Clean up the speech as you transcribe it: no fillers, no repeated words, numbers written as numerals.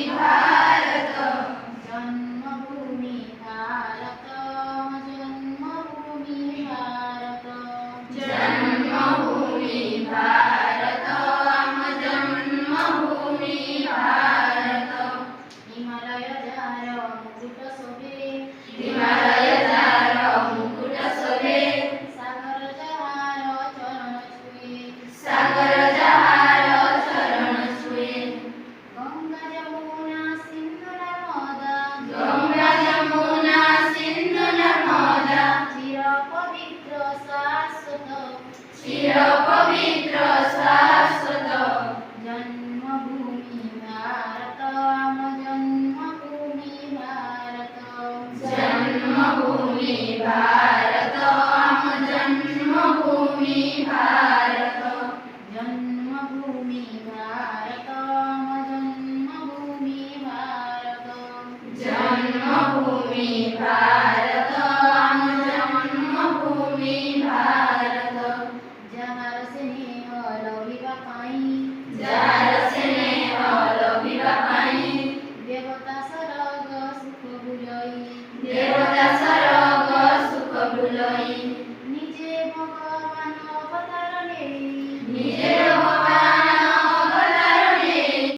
भारत जन्मभूमि भारत जन्मभूमि भारत जन्मभूमि भारत आम जन्मभूमि भारत हिमालय जार मुकुट शोभे हिमालय जार मुकुट शोभे सागर जहार चरण छुए सागर जहार चरण छुए गंगा यमुना सिंधु नर्मदा गंगा यमुना सिंधु नर्मदा चिर पवित्र शाश्वत चिर पवित्र शाश्वत जन्मभूमि भारत आम जन्मभूमि भारत जन्मभूमि भारत